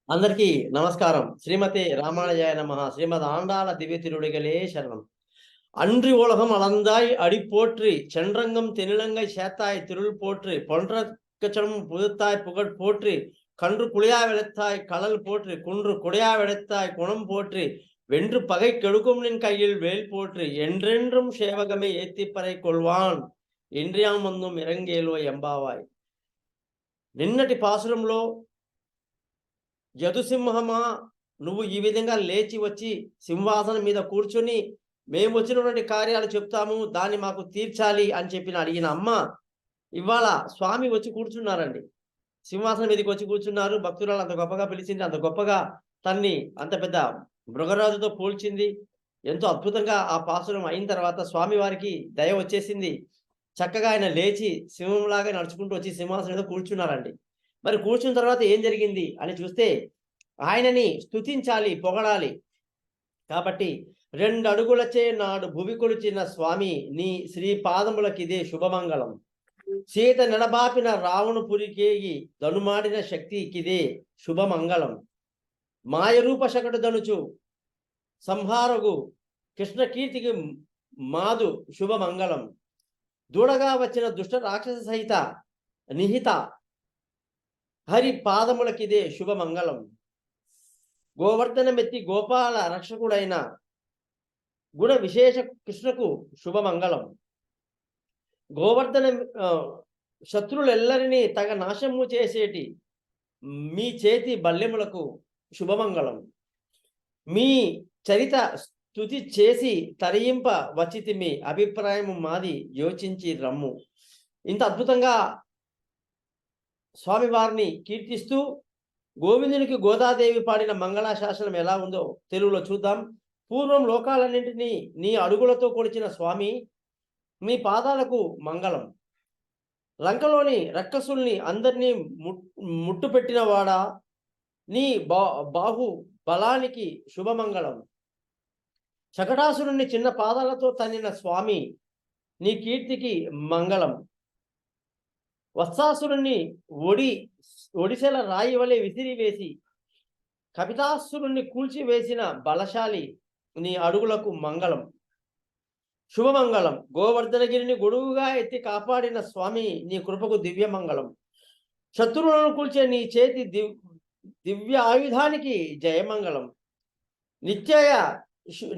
అందరికీ నమస్కారం. శ్రీమతే రామానుజాయ నమః. శ్రీమద్ ఆండాళ దివ్య తిరుడిగలే శరణం. அன்றி உலகம் அளந்தாய் அடி போற்றி சென்றங்கம் தெனிலங்கை சேத்தாய் திருள் போற்றி பொன்றக்கச்சம் புதுத்தாய் புகழ் போற்றி கன்று குளியா வெளுத்தாய் கடல் போற்றி குன்று குடையா வெளுத்தாய் குணம் போற்றி வென்று பகை கெடுக்கும் நின் கையில் வேல் போற்றி என்றென்றும் சேவகமே ஏத்திப்பறை கொள்வான் ఇంద్రియామందం ఇరంగేలో ఎంబావాయ్. నిన్నటి పాసురంలో యదుసింహమా నువ్వు ఈ విధంగా లేచి వచ్చి సింహాసనం మీద కూర్చొని మేము వచ్చినటువంటి కార్యాలు చెప్తాము, దాన్ని మాకు తీర్చాలి అని చెప్పిన అడిగిన అమ్మ ఇవాళ స్వామి వచ్చి కూర్చున్నారండి. సింహాసనం మీదకి వచ్చి కూర్చున్నారు. భక్తురాలు అంత గొప్పగా పిలిచింది, అంత గొప్పగా తన్ని అంత పెద్ద మృగరాజుతో పోల్చింది. ఎంతో అద్భుతంగా ఆ పాసురం అయిన తర్వాత స్వామి వారికి దయ వచ్చేసింది. చక్కగా ఆయన లేచి సింహంలాగా నడుచుకుంటూ వచ్చి సింహాసనం మీద కూర్చున్నారండి. మరి కూర్చున్న తర్వాత ఏం జరిగింది అని చూస్తే ఆయనని స్తుతించాలి, పొగడాలి. కాబట్టి 2 అడుగులచే నాడు భువి కొలిచిన స్వామి నీ శ్రీ పాదములకిదే శుభమంగళం. సీత నెడబాపిన రావణుపురికేగి ధనుమాడిన శక్తికిదే శుభమంగళం. మాయరూప శకటు ధనుచు సంహారగు కృష్ణకీర్తికి మాదు శుభమంగళం. దూడగా వచ్చిన దుష్ట రాక్షస సహిత నిహిత హరి పాదములకిదే శుభమంగళం. గోవర్ధనమెత్తి గోపాల రక్షకుడైన గుణ విశేష కృష్ణకు శుభమంగళం. గోవర్ధన శత్రులెల్లరినీ తగ నాశము చేసేటి మీ చేతి బల్లెములకు శుభమంగళం. మీ చరిత స్తుతి చేసి తరయింప వచ్చితి మీ అభిప్రాయము మాది యోచించి రమ్ము. ఇంత అద్భుతంగా స్వామివారిని కీర్తిస్తూ గోవిందునికి గోదాదేవి పాడిన మంగళాశాసనం ఎలా ఉందో తెలుగులో చూద్దాం. పూర్వం లోకాలన్నింటినీ నీ అడుగులతో కొలిచిన స్వామి నీ పాదాలకు మంగళం. లంకలోని రక్కసుల్ని అందరినీ ముట్టుపెట్టిన వాడా నీ బాహు బలానికి శుభమంగళం. శకటాసురుణ్ణి చిన్న పాదాలతో తన్నిన స్వామి నీ కీర్తికి మంగళం. వత్సాసురుణ్ణి ఒడిసెల రాయి వలె విసిరివేసి కపితాసురుణ్ణి కూల్చివేసిన బలశాలి నీ అడుగులకు మంగళం, శుభమంగళం. గోవర్ధనగిరిని గొడుగుగా ఎత్తి కాపాడిన స్వామి నీ కృపకు దివ్యమంగళం. శత్రువులను కూల్చే నీ చేతి దివ్య ఆయుధానికి జయమంగళం.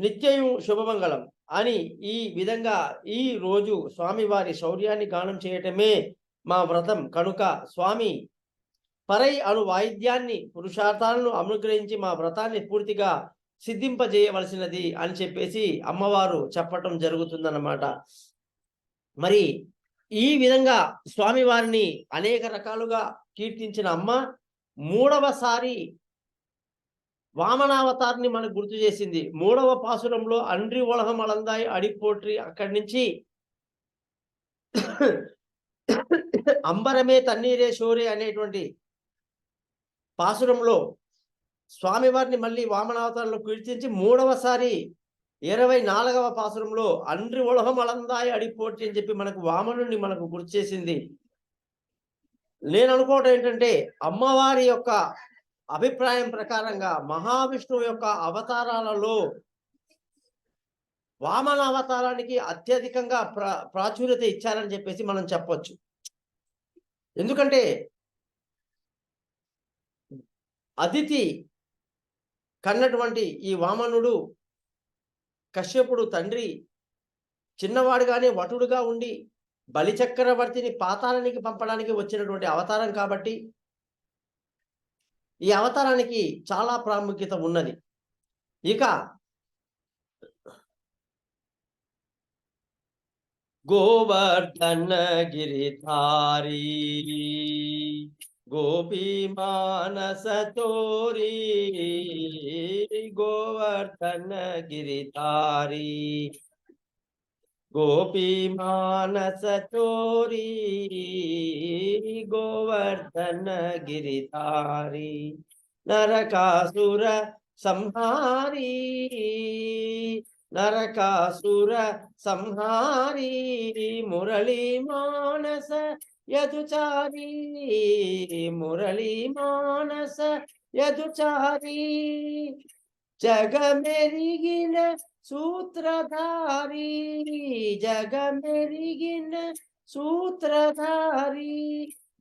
నిత్యయు శుభమంగళం అని ఈ విధంగా ఈ రోజు స్వామివారి శౌర్యాన్ని గానం చేయటమే మా వ్రతం కనుక స్వామి పరై అను వాయిద్యాన్ని పురుషార్థాలను అనుగ్రహించి మా వ్రతాన్ని పూర్తిగా సిద్ధింపజేయవలసినది అని చెప్పేసి అమ్మవారు చెప్పటం జరుగుతుందన్నమాట. మరి ఈ విధంగా స్వామివారిని అనేక రకాలుగా కీర్తించిన అమ్మ 3వసారి వామనావతారిని మనకు గుర్తు చేసింది. 3వ పాసురంలో అండ్రి ఒలహం అలందాయి అడిపోట్రి అక్కడి నుంచి అంబరమే తన్నీరే షోరే అనేటువంటి పాసురంలో స్వామివారిని మళ్ళీ వామనావతారంలో కీర్తించి 3వసారి 24వ పాసురంలో అండ్రి ఒలహం అలందాయి అడిపోట్రి అని చెప్పి మనకు వామనుడిని మనకు గుర్తు చేసింది. నేను అనుకోవటం ఏంటంటే అమ్మవారి యొక్క అభిప్రాయం ప్రకారంగా మహావిష్ణువు యొక్క అవతారాలలో వామన అవతారానికి అత్యధికంగా ప్రాచుర్యత ఇచ్చారని చెప్పేసి మనం చెప్పొచ్చు. ఎందుకంటే అదితి కన్నటువంటి ఈ వామనుడు కశ్యపుడు తండ్రి చిన్నవాడుగానే వటుడుగా ఉండి బలిచక్రవర్తిని పాతాళానికి పంపడానికి వచ్చినటువంటి అవతారం కాబట్టి ఈ అవతారానికి చాలా ప్రాముఖ్యత ఉన్నది. ఇక గోవర్ధన గిరిధారి గోపీ మానస తోరి గోవర్ధన గిరిధారి గోపీ మానస చోరీ గోవర్ధన గిరిధారి నరకాసుర సంహారీ నరకాసుర సంహారీ మురళీ మానస యదుచారి మురళీ మానస యదుచారి జగమెరిగిన సూత్రధారి జగమెరిగిన సూత్రధారి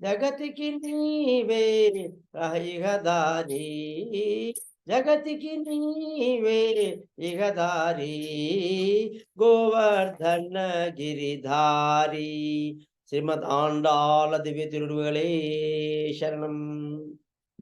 జగతికి నీవే ఇహదారి జగతికి నీవే ఇహదారి గోవర్ధన గిరిధారి శ్రీమద్ ఆండాళ దివ్య తిరుడుగలే శరణం.